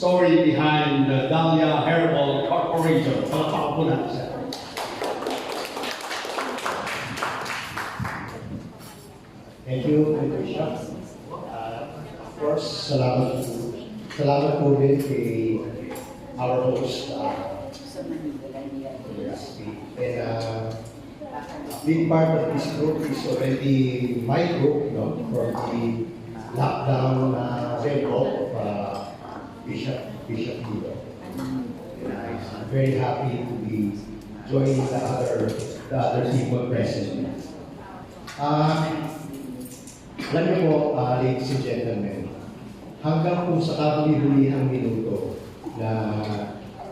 story behind the Daila Herbal Corporation. Palakpakan po natin siya. Thank you, Bishop. Of course, salamat po din kay our host, and a big part of this group is already my group, from the lockdown level of Bishop Tito. And I'm very happy to be joining the other people present. Alam niyo po, ladies and gentlemen, hanggang po sa kahuli-hulihang minuto na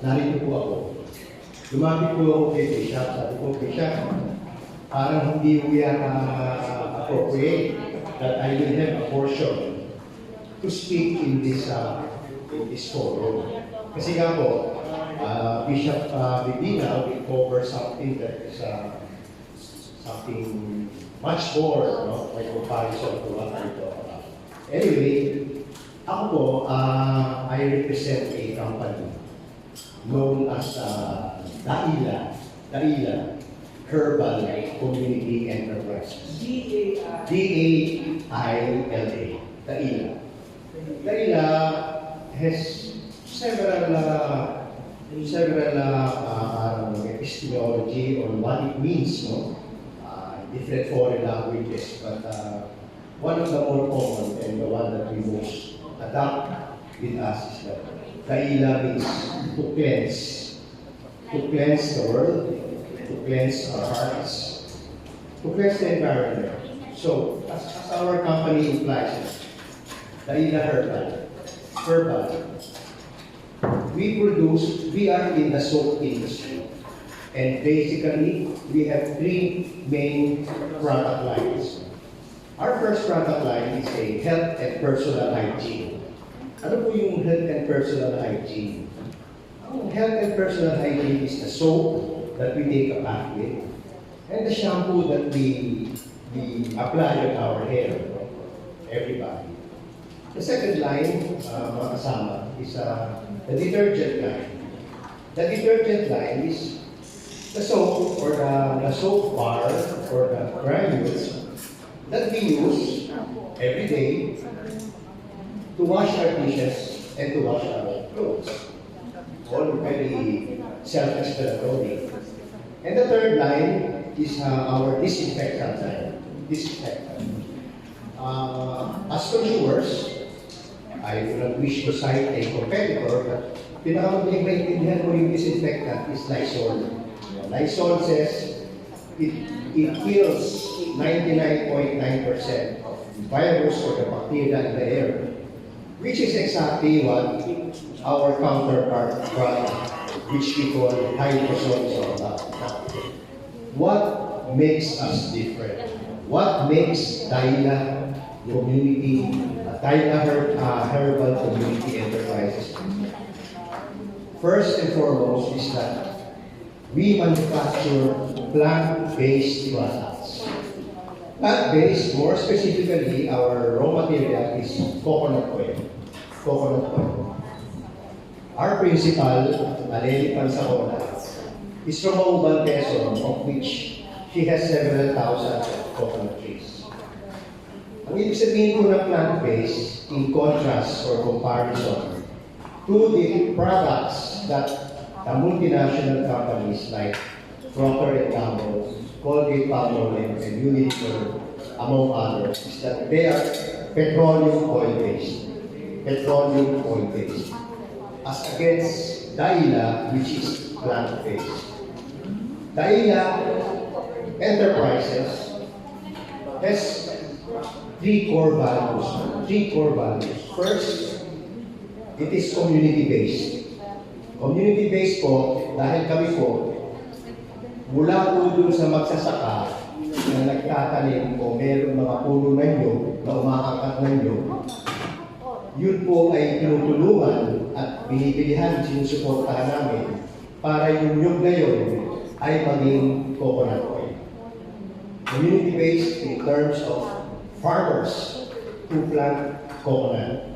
narito po ako, lumapit po ako kay Bishop. Sabi ko, Bishop, parang hindi ko yan appropriate that I will have a portion to speak in this forum. Kasi nga po, Bishop Bibina will cover something that is something much more, by comparison to what I talk about. Anyway, ako po, I represent a company known as Daila Herbal Community Enterprises. D-A-I-L-A. Daila has several epistemology on what it means, different foreign languages, but one of the more common and the one that we most adopt with us is that Daila means to cleanse the world, to cleanse our hearts, to cleanse the environment. So, as our company implies, Daila Herbal, we are in the soap industry. And basically, we have three main product lines. Our first product line is a health and personal hygiene. Ano po yung health and personal hygiene? Health and personal hygiene is the soap that we take a bath with, and the shampoo that we apply on our hair, everybody. The second line, mga kasama, is the detergent line. The detergent line is the soap or the soap bar or the granules that we use every day to wash our dishes and to wash our clothes. All very self-explanatory. And the third line is our disinfectant line. As consumers, I do not wish to cite a competitor, but pinakamagaling maintindihan mo yung disinfectant is Lysol. Lysol says it kills 99.9% of the virus or the bacteria in the air, which is exactly what our counterpart product, which we call hydrosol, is all about. What makes us different? What makes Daila community, Daila Herbal Community Enterprises? First and foremost is that we manufacture plant-based products. Plant-based, more specifically, our raw material is coconut oil. Our principal, Aleli Pansahona, is from Mauban, Quezon, of which she has several thousand coconut trees. Ang ibig sabihin ko ng plant-based, in contrast or comparison to the products that the multinational companies like Procter & Gamble, Colgate-Palmolive, and Unilever, among others, is that they are petroleum oil-based. As against Daila, which is plant-based. Daila Enterprises has three core values. First, it is community-based. Community-based po, dahil kami po, mula po dun sa magsasaka na nagtatanim o meron mga puno na nyo, na umaangkat na nyo, yun po ay tinutulungan at binibilihan, sinusuportahan namin para yung nyug na yun ay maging coconut oil. Community-based in terms of farmers who plant coconut.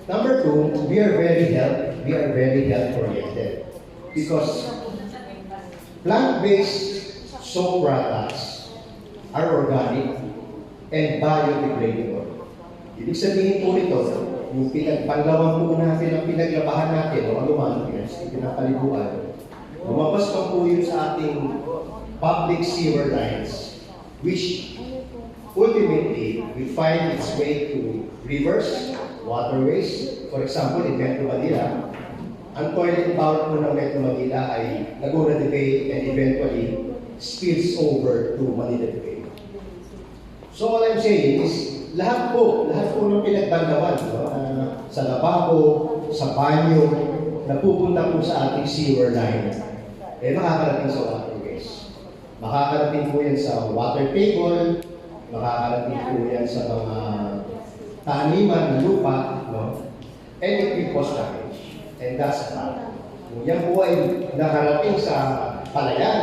Number two, we are very health oriented because plant-based soap products are organic and biodegradable. Ibig sabihin po nito, yung pinagpanlawan po natin, ang pinaglabahan natin, o anuman, pinapaliguan, lumabas pa po yun sa ating public sewer lines, which ultimately will find its way to rivers, waterways. For example, in Metro Manila, ang toilet power po ng Metro Manila ay Laguna de Bay and eventually spills over to Manila de Bay. So all I'm saying is, lahat po ng pinagbandawan, sa lababo, sa banyo, napupunta po sa ating sewer line, makakarating sa waterways. Makakarating po yan sa water table, makakarating po yan sa mga taniman na lupa, and it will cause damage. And that's a fact. Kung yan po ay nakarating sa palayan,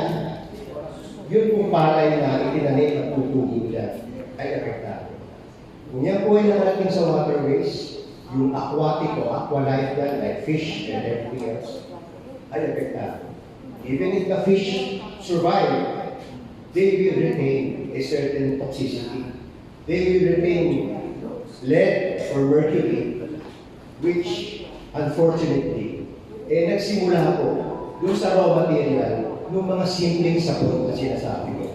yun pong palay na itinanim at tutugin dyan ay apektado. Kung yan po ay nakarating sa waterways, yung aquatic o aqualife dyan, like fish and everything else, ay apektado. Even if the fish survive, they will retain a certain toxicity. They will retain lead or mercury, which unfortunately, nagsimula po doon sa raw material ng mga simpleng sabon na sinasabi ko.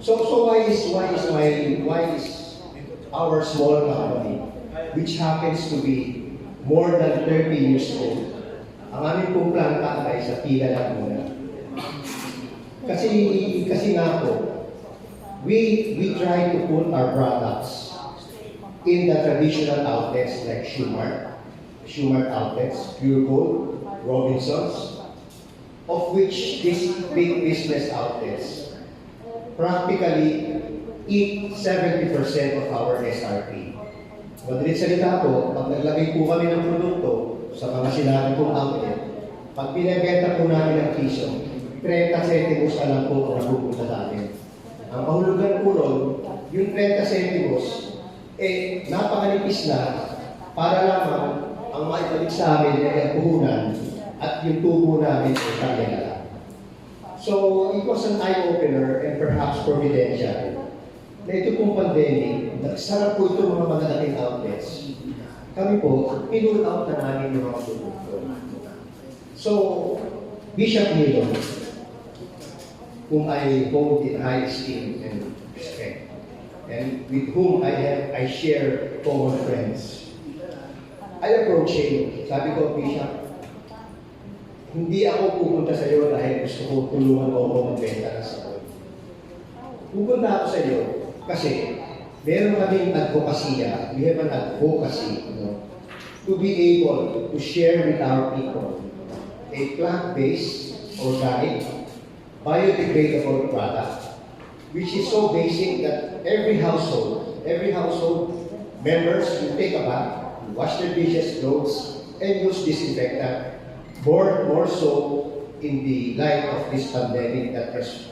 So why is our small company, which happens to be more than 30 years old, ang aming pong planta ay sa pila lang muna. Kasi nga po, we try to put our products in the traditional outlets like Shumart outlets, Pure Gold, Robinsons, of which these big business outlets practically eat 70% of our SRP. Madalit salita po, pag naglagay po kami ng produkto sa mga sinabi kong outlet, pag pinibenta po namin ng piso, 30 centimos na lang po ang napupunta sa amin. Ang kahulugan po ron, yung 30 centimos, napakalipis na para lamang ang maibalik sa amin ay ang puhunan at yung tubo namin ay kaya na lang. So, it was an eye-opener and perhaps providential na ito pong pandemic, nagsara po ito mga malalaking outlets. Kami po, pinul out na namin yung mga produkto. So, Bishop Nilo, whom I hold in high esteem and respect, and with whom I share common friends, I approach him. Sabi ko, Bishop, hindi ako pupunta sa iyo dahil gusto ko tulungan mo ako magbenta ng sabon. Pupunta ako sa iyo kasi meron kaming advokasya, we have an advocacy, to be able to share with our people a plant-based, organic, biodegradable product, which is so basic that every household members will take a bath, wash their dishes, clothes, and use disinfectant. More so in the light of this pandemic that has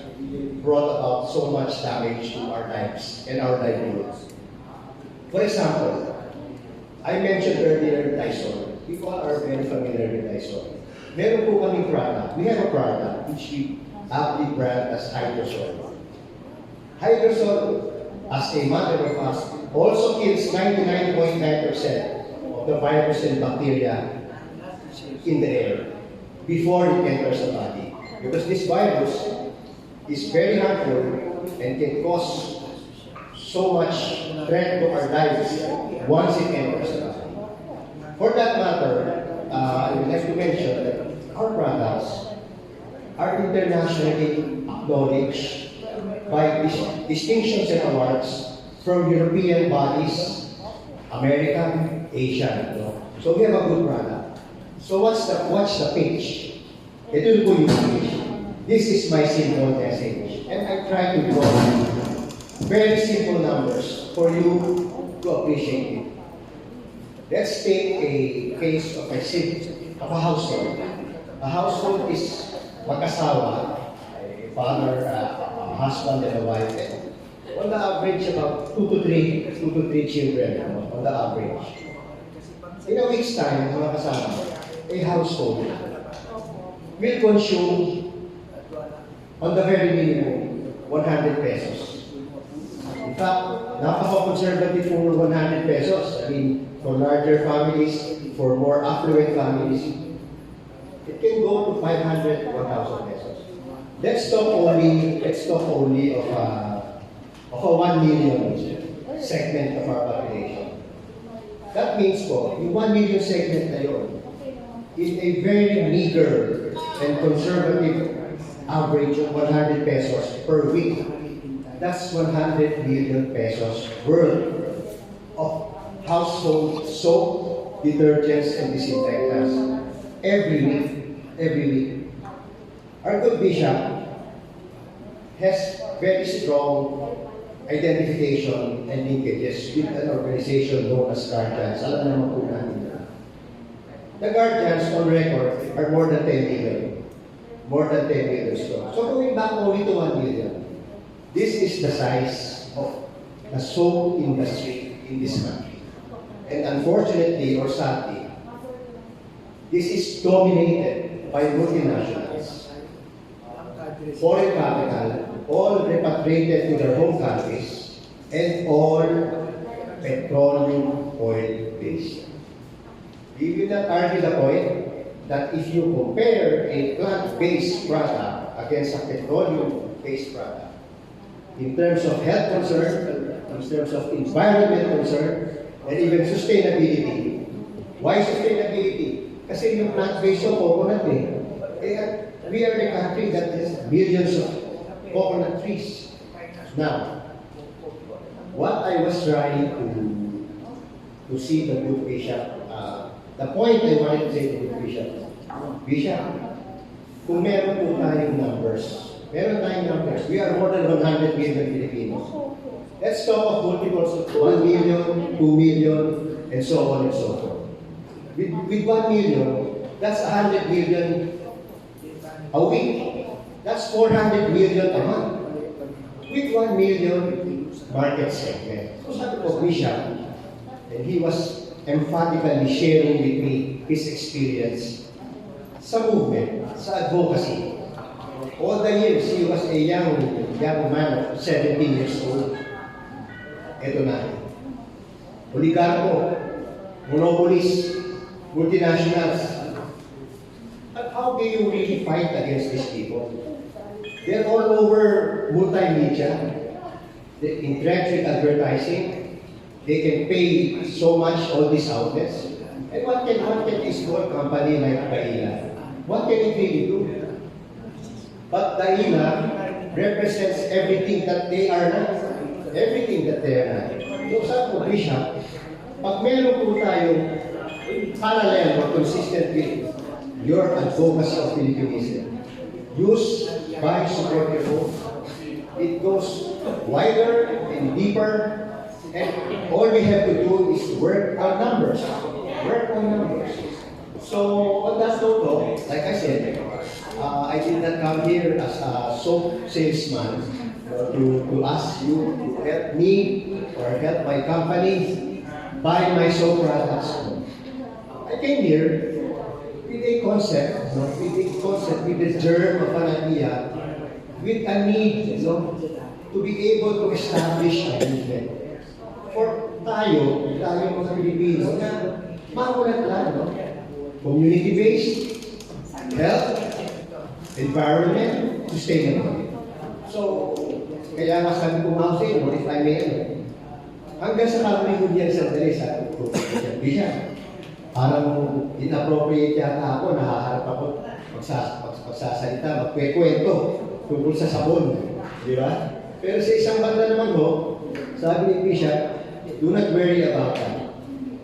brought about so much damage to our lives and our livelihoods. For example, I mentioned earlier Lysol. People are very familiar with Lysol. Meron po kaming product. We have a product which we aptly brand as Hydrosol. Hydrosol, as a matter of fact, also kills 99.9% of the virus and bacteria in the air before it enters the body. Because this virus is very harmful and can cause so much threat to our lives once it enters the body. For that matter, I would like to mention that our products are internationally acknowledged by distinctions and awards from European bodies, American, Asian. So we have a good product. So what's the pitch? Ito po yung pitch. This is my simple message. And I try to draw very simple numbers for you to appreciate it. Let's take a case of a household. A household is mag-asawa, a father, a husband and a wife. And on the average, about 2 to 3 children, on the average. In a week's time, mga kasama, a household will consume on the very minimum 100 pesos. In fact, napaka-conservative for 100 pesos. I mean, for larger families, for more affluent families, it can go to 500, 1,000 pesos. Let's talk only of a 1 million segment of our population. That means po, yung 1 million segment na yun is a very meager and conservative average of 100 pesos per week. That's 100 million pesos worth of household soap, detergents, and disinfectants every week. Our good bishop has very strong identification and linkages with an organization known as Guardians. Alam naman po natin na. The Guardians on record are more than 10 million. More than 10 million strong. So going back only to 1 million, this is the size of the soap industry in this country. And unfortunately or sadly, this is dominated by multinationals. Foreign capital, all repatriated to their home countries, and all petroleum oil based. We will not argue the point that if you compare a plant-based product against a petroleum-based product, in terms of health concern, in terms of environment concern, and even sustainability. Why sustainability? Kasi yung plant-based yung coconut we are a country that has millions of coconut trees. Now, what I was trying to see the good bishop, the point I wanted to say to the good bishop, kung meron po tayong numbers, we are more than 100 million Filipinos. Let's talk of multiples of 1 million, 2 million, and so on and so forth. With 1 million, that's 100 million a week. That's 400 million a month. With 1 million market segment. So sabi ko, Bishop, and he was emphatically sharing with me his experience sa movement, sa advocacy. All the years, he was a young man of 17 years old. Ito na. Oligarko, monopolies, multinationals. But how do you really fight against these people? They're all over multimedia. They interact with advertising. They can pay so much all these outlets. And what can this small company like Daila? What can it really do? But Daila represents everything that they are not. Everything that they are not. So sa po, Bishop, pag meron po tayong parallel or consistent with your advocacy of Filipinism, use by support your vote, it goes wider and deeper, and all we have to do is work on numbers. Work on numbers. So, on that note, like I said, I did not come here as a soap salesman to ask you to help me or help my company buy my soap products. I came here with a concept, with the germ of an idea, with a need, to be able to establish a movement. For tayo mga Pilipino, na mamulat lang, community-based, health, environment, sustainable. So, kaya nga sabi ko nga sa'yo, what if I may, hanggang sa Livelihood yan sandali sa Bishop. Parang inappropriate yata ako, nahaharap ako magsasalita, magkwekwento tungkol sa sabon. Di ba? Pero sa isang banda naman sabi ni Bishop, do not worry about that.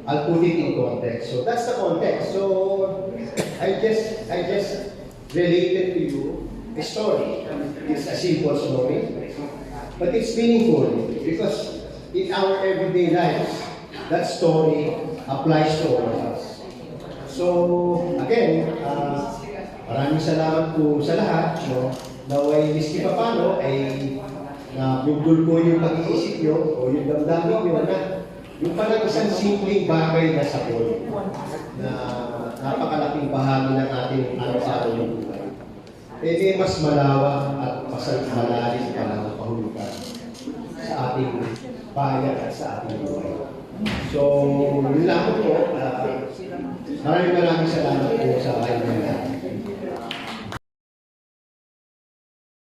I'll put it in context. So that's the context. So I just related to you a story. It's a simple story, but it's meaningful because in our everyday lives, that story applies to all of us. So again, maraming salamat po sa lahat. Naway miski pa paano ay nabudol ko yung pag-iisip nyo o yung damdamin nyo na Yung palang isang simpleng bagay na sabon na napakalaking bahagi ng ating araw-araw ng buhay. May mas malawak at malalim pa ng pahulugan sa ating bayan at sa ating buhay. So, yun lang po. Maraming salamat po sa kayo.